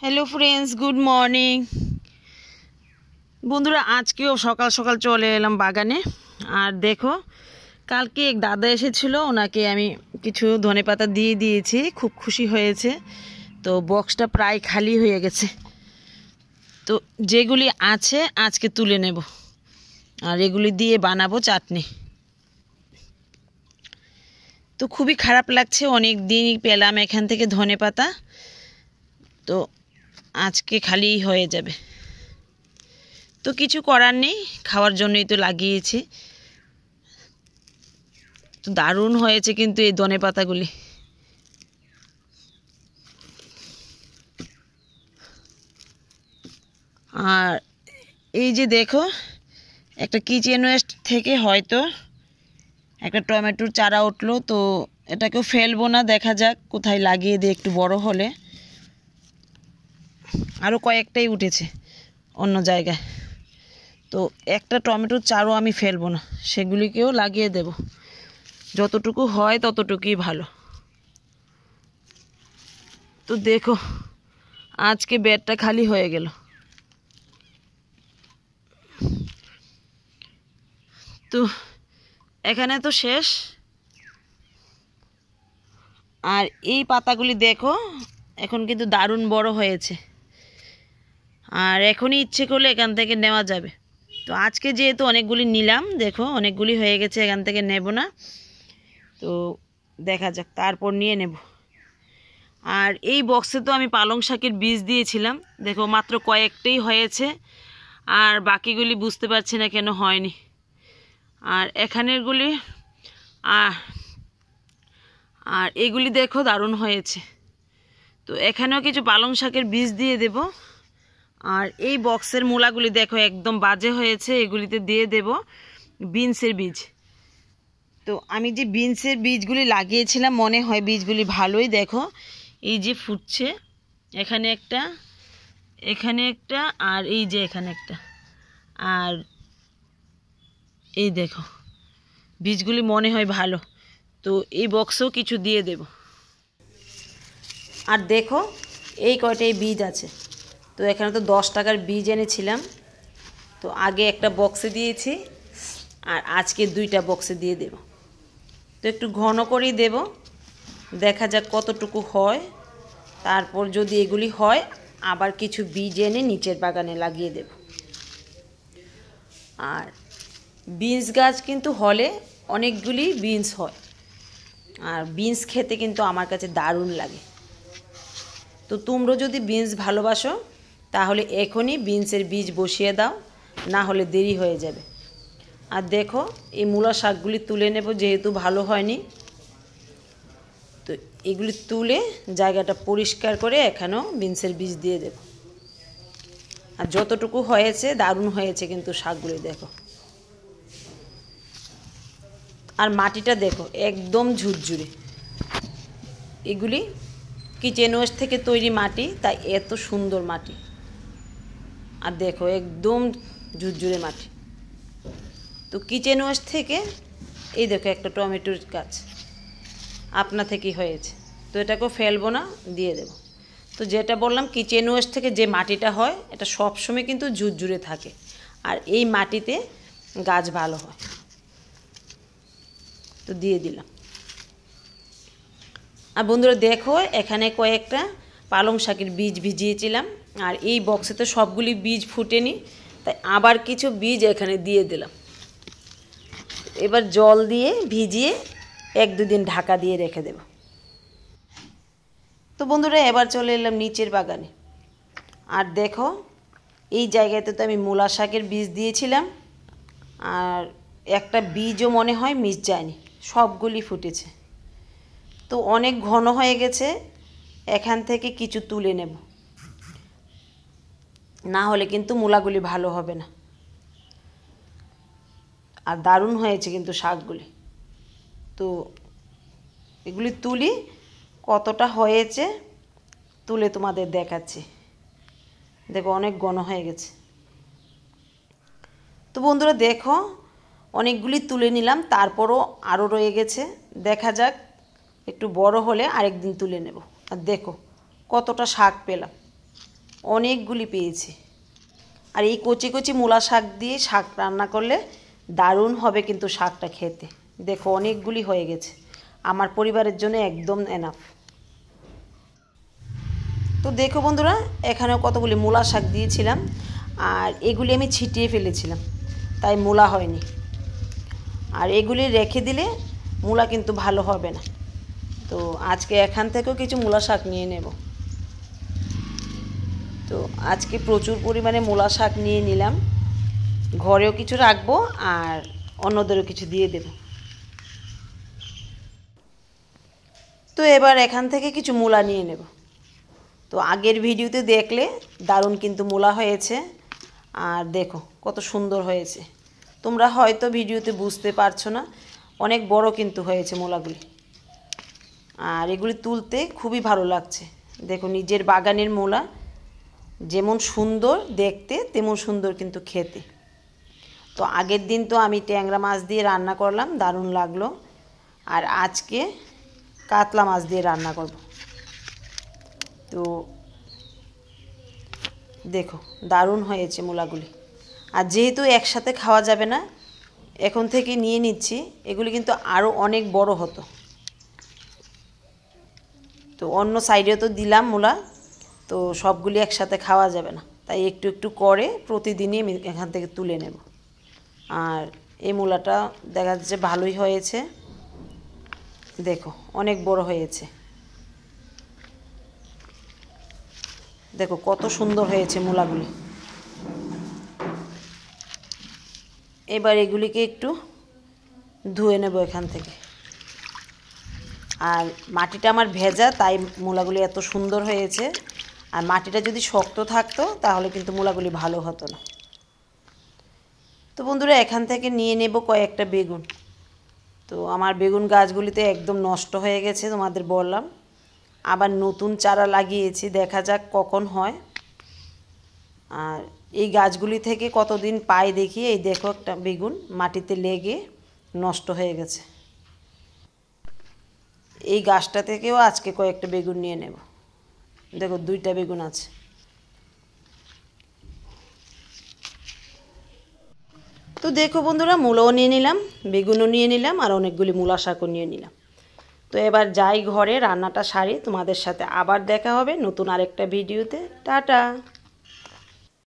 Hello friends, good morning. বন্ধুরা, আজকেও সকাল সকাল চলে এলাম বাগানে। আর দেখো, কালকে এক দাদা এসেছিল, ওনাকে আমি কিছু ধনেপাতা দিয়ে দিয়েছি, খুব খুশি হয়েছে। তো বক্সটা প্রায় খালি হয়ে গেছে, তো যেগুলি আছে আজকে তুলে নেব আর এগুলি দিয়ে বানাবো চাটনি। তো খুবই খারাপ লাগছে, অনেক দিনই পেলাম এখান থেকে ধনেপাতা, তো আজকে খালি হয়ে যাবে। তো কিছু করার নেই, খাওয়ার জন্যই তো লাগিয়েছি। তো দারুণ হয়েছে কিন্তু এই ধনেপাতাগুলি। আর এই যে দেখো, একটা কিচেন ওয়েস্ট থেকে হয়তো একটা টমেটোর চারা উঠলো, তো এটাকেও ফেলবো না, দেখা যাক কোথায় লাগিয়ে দিই একটু বড় হলে। আরও কয়েকটাই উঠেছে অন্য জায়গায়, তো একটা টমেটোর চারাও আমি ফেলবো না, সেগুলিকেও লাগিয়ে দেব। যতটুকু হয় ততটুকুই ভালো। তো দেখো, আজকে বেডটা খালি হয়ে গেল। তো এখানে তো শেষ। আর এই পাতাগুলি দেখো, এখন কিন্তু দারুণ বড় হয়েছে, আর এখনই ইচ্ছে করলে এখান থেকে নেওয়া যাবে। তো আজকে যেহেতু অনেকগুলি নিলাম, দেখো অনেকগুলি হয়ে গেছে, এখান থেকে নেব না, তো দেখা যাক, তারপর নিয়ে নেব। আর এই বক্সে তো আমি পালং শাকের বীজ দিয়েছিলাম, দেখো মাত্র কয়েকটাই হয়েছে, আর বাকিগুলি বুঝতে পারছি না কেন হয়নি। আর এখানেরগুলি আর এগুলি দেখো দারুণ হয়েছে। তো এখানেও কিছু পালং শাকের বীজ দিয়ে দেব। আর এই বক্সের মূলাগুলি দেখো একদম বাজে হয়েছে, এগুলিতে দিয়ে দেব বিনসের বীজ। তো আমি যে বিনসের বীজগুলি লাগিয়েছিলাম, মনে হয় বীজগুলি ভালোই, দেখো এই যে ফুটছে, এখানে একটা, এখানে একটা, আর এই যে এখানে একটা, আর এই দেখো বীজগুলি মনে হয় ভালো। তো এই বক্সেও কিছু দিয়ে দেব। আর দেখো এই কয়টাই বীজ আছে, তো এখানে তো 10 টাকার বীজ এনেছিলাম, তো আগে একটা বক্সে দিয়েছি আর আজকে 2টা বক্সে দিয়ে দেব। তো একটু ঘন করেই দেব, দেখা যাক কতটুকু হয়। তারপর যদি এগুলি হয়, আবার কিছু বীজ এনে নিচের বাগানে লাগিয়ে দেব। আর বিনস গাছ কিন্তু হলে অনেকগুলি বিনস হয়, আর বিনস খেতে কিন্তু আমার কাছে দারুণ লাগে। তো তোমরা যদি বিনস ভালোবাসো, তাহলে এখনই বিনসের বীজ বসিয়ে দাও, না হলে দেরি হয়ে যাবে। আর দেখো এই মূলা শাকগুলি তুলে নেব, যেহেতু ভালো হয়নি, তো এগুলি তুলে জায়গাটা পরিষ্কার করে এখানেও বিনসের বীজ দিয়ে দেব। আর যতটুকু হয়েছে দারুণ হয়েছে কিন্তু শাকগুলি দেখো। আর মাটিটা দেখো একদম ঝুরঝুরে, এগুলি কিচেন ওয়েস্ট থেকে তৈরি মাটি, তাই এত সুন্দর মাটি। আর দেখো একদম ঝুরঝুরে মাটি। তো কিচেন ওয়েস্ট থেকে এই দেখো একটা টমেটোর গাছ আপনা থেকেই হয়েছে, তো এটাকেও ফেলবো না, দিয়ে দেব। তো যেটা বললাম, কিচেন ওয়েস্ট থেকে যে মাটিটা হয়, এটা সবসময় কিন্তু ঝুরঝুরে থাকে, আর এই মাটিতে গাছ ভালো হয়। তো দিয়ে দিলাম। আর বন্ধুরা দেখো, এখানে কয়েকটা পালং শাকের বীজ ভিজিয়েছিলাম, আর এই বক্সে তো সবগুলি বীজ ফুটেনি, তাই আবার কিছু বীজ এখানে দিয়ে দিলাম। এবার জল দিয়ে ভিজিয়ে 1-2 দিন ঢাকা দিয়ে রেখে দেব। তো বন্ধুরা, এবার চলে এলাম নিচের বাগানে। আর দেখো এই জায়গাতে তো আমি মূলা শাকের বীজ দিয়েছিলাম, আর একটা বীজও মনে হয় মিস যায়নি, সবগুলি ফুটেছে। তো অনেক ঘন হয়ে গেছে, এখান থেকে কিছু তুলে নেব, না হলে কিন্তু মূলাগুলি ভালো হবে না। আর দারুণ হয়েছে কিন্তু শাকগুলি। তো এগুলি তুলি, কতটা হয়েছে তুলে তোমাদের দেখাচ্ছি। দেখো অনেক ঘন হয়ে গেছে। তো বন্ধুরা দেখো, অনেকগুলি তুলে নিলাম, তারপরও আরও রয়ে গেছে, দেখা যাক একটু বড় হলে আরেকদিন তুলে নেব। আর দেখো কতটা শাক পেলাম। অনেকগুলি পেয়েছি। আর এই কচি কচি মূলা শাক দিয়ে শাক রান্না করলে দারুণ হবে কিন্তু শাকটা খেতে। দেখো অনেকগুলি হয়ে গেছে, আমার পরিবারের জন্য একদম এনাফ। তো দেখো বন্ধুরা, এখানেও কতগুলি মূলা শাক দিয়েছিলাম, আর এগুলি আমি ছিটিয়ে ফেলেছিলাম, তাই মূলা হয়নি। আর এগুলি রেখে দিলে মূলা কিন্তু ভালো হবে না। তো আজকে এখান থেকেও কিছু মূলা শাক নিয়ে নেব। তো আজকে প্রচুর পরিমাণে মূলা শাক নিয়ে নিলাম, ঘরেও কিছু রাখবো আর অন্যদেরও কিছু দিয়ে দেব। তো এবার এখান থেকে কিছু মূলা নিয়ে নেব। তো আগের ভিডিওতে দেখলে দারুণ কিন্তু মূলা হয়েছে, আর দেখো কত সুন্দর হয়েছে। তোমরা হয়তো ভিডিওতে বুঝতে পারছো না, অনেক বড় কিন্তু হয়েছে মূলাগুলি, আর এগুলি তুলতে খুবই ভালো লাগছে। দেখো নিজের বাগানের মূলা যেমন সুন্দর দেখতে তেমন সুন্দর কিন্তু খেতে। তো আগের দিন তো আমি ট্যাংরা মাছ দিয়ে রান্না করলাম, দারুণ লাগলো। আর আজকে কাতলা মাছ দিয়ে রান্না করব। তো দেখো দারুণ হয়েছে মূলাগুলি। আর যেহেতু একসাথে খাওয়া যাবে না, এখন থেকে নিয়ে নিচ্ছি। এগুলি কিন্তু আরও অনেক বড় হতো। তো অন্য সাইডেও তো দিলাম মূলা, তো সবগুলি একসাথে খাওয়া যাবে না, তাই একটু একটু করে প্রতিদিনই আমি এখান থেকে তুলে নেব। আর এই মূলাটা দেখা যাচ্ছে ভালোই হয়েছে, দেখো অনেক বড় হয়েছে। দেখো কত সুন্দর হয়েছে মূলাগুলি। এবার এগুলিকে একটু ধুয়ে নেব এখান থেকে। আর মাটিটা আমার ভেজা, তাই মূলাগুলি এত সুন্দর হয়েছে। আর মাটিটা যদি শক্ত থাকতো তাহলে কিন্তু মূলাগুলি ভালো হতো না। তো বন্ধুরা এখান থেকে নিয়ে নেব কয়েকটা বেগুন। তো আমার বেগুন গাছগুলিতে একদম নষ্ট হয়ে গেছে, তোমাদের বললাম। আবার নতুন চারা লাগিয়েছি, দেখা যাক কখন হয়। আর এই গাছগুলি থেকে কতদিন পাই দেখি। এই দেখো একটা বেগুন মাটিতে লেগে নষ্ট হয়ে গেছে। এই গাছটা থেকেও আজকে কয়েকটা বেগুন নিয়ে নেব। দেখো 2টা বেগুন আছে। তো দেখো বন্ধুরা, মূলাও নিয়ে নিলাম, বেগুনও নিয়ে নিলাম, আর অনেকগুলি মূলা শাকও নিয়ে নিলাম। তো এবার যাই ঘরে রান্নাটা সারি, তোমাদের সাথে আবার দেখা হবে নতুন আরেকটা ভিডিওতে। টাটা।